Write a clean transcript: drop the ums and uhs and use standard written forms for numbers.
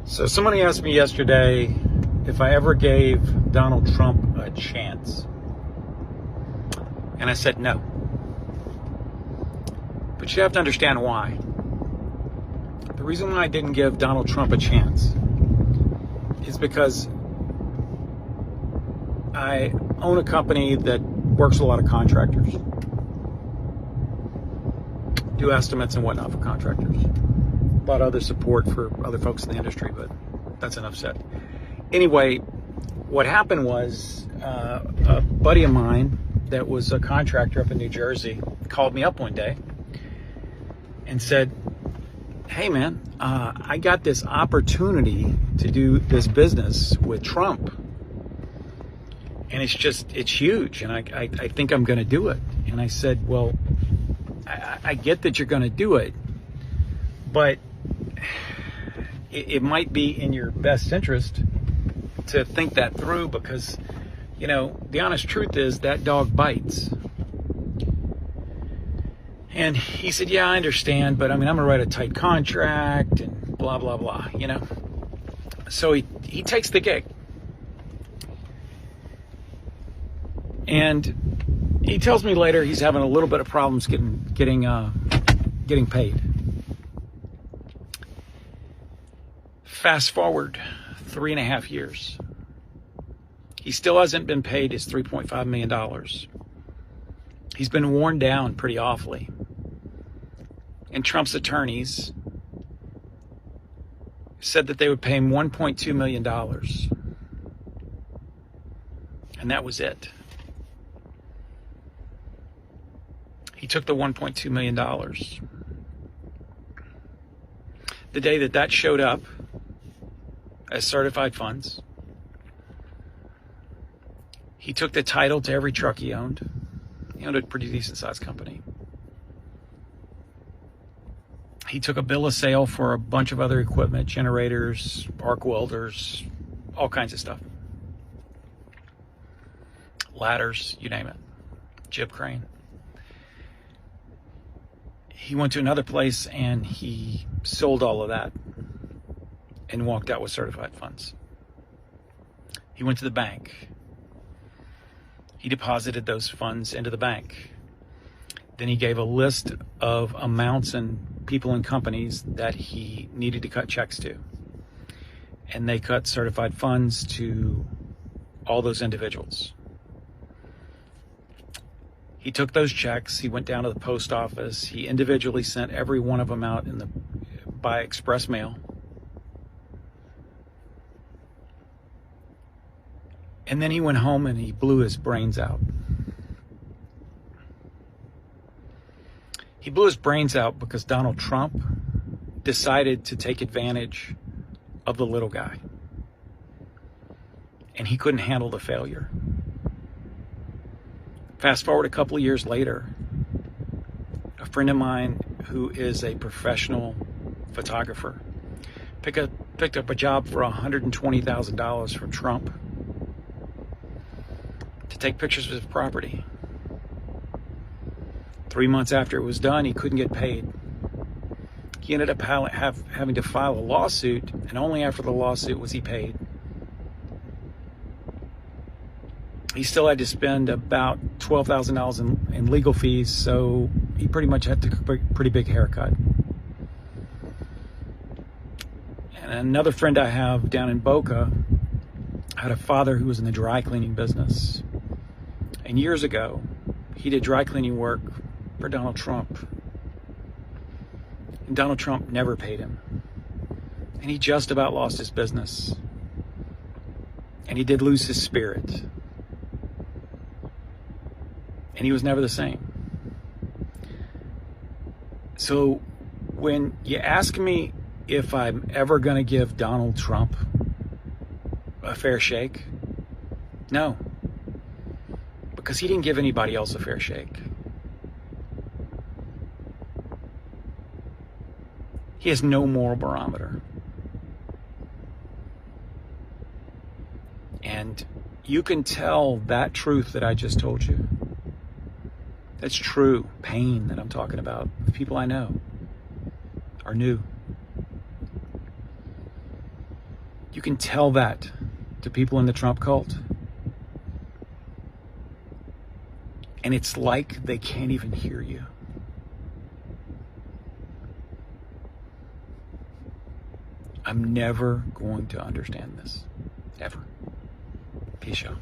So somebody asked me yesterday if I ever gave Donald Trump a chance. And I said no. But you have to understand why. The reason why I didn't give Donald Trump a chance is because I own a company that works with a lot of contractors. Do estimates and whatnot for contractors. A lot of other support for other folks in the industry, but that's enough said. Anyway, what happened was a buddy of mine that was a contractor up in New Jersey called me up one day and said, hey man, I got this opportunity to do this business with Trump. And it's huge. And I think I'm going to do it. And I said, well, I get that you're going to do it, but it might be in your best interest to think that through because, you know, the honest truth is that dog bites. And he said, yeah, I understand, but I mean, I'm going to write a tight contract and blah, blah, blah, you know. So he takes the gig. And he tells me later he's having a little bit of problems getting paid. Fast forward 3.5 years. He still hasn't been paid his $3.5 million. He's been worn down pretty awfully. And Trump's attorneys said that they would pay him $1.2 million. And that was it. He took the $1.2 million. The day that showed up as certified funds, he took the title to every truck he owned. He owned a pretty decent sized company. He took a bill of sale for a bunch of other equipment, generators, arc welders, all kinds of stuff. Ladders, you name it. Jib crane. He went to another place and he sold all of that and walked out with certified funds. He went to the bank. He deposited those funds into the bank. Then he gave a list of amounts and people and companies that he needed to cut checks to. And they cut certified funds to all those individuals. He took those checks, he went down to the post office, he individually sent every one of them out by express mail. And then he went home and he blew his brains out. He blew his brains out because Donald Trump decided to take advantage of the little guy. And he couldn't handle the failure. Fast forward a couple of years later, a friend of mine who is a professional photographer picked up a job for $120,000 from Trump to take pictures of his property. 3 months after it was done, he couldn't get paid. He ended up having to file a lawsuit, and only after the lawsuit was he paid. He still had to spend about $12,000 in legal fees, so he pretty much had to take a pretty big haircut. And another friend I have down in Boca had a father who was in the dry cleaning business. And years ago, he did dry cleaning work for Donald Trump. And Donald Trump never paid him. And he just about lost his business. And he did lose his spirit. And he was never the same. So when you ask me if I'm ever going to give Donald Trump a fair shake, no. Because he didn't give anybody else a fair shake. He has no moral barometer. And you can tell that truth that I just told you. That's true pain that I'm talking about. The people I know are new. You can tell that to people in the Trump cult, and it's like they can't even hear you. I'm never going to understand this, ever. Peace out.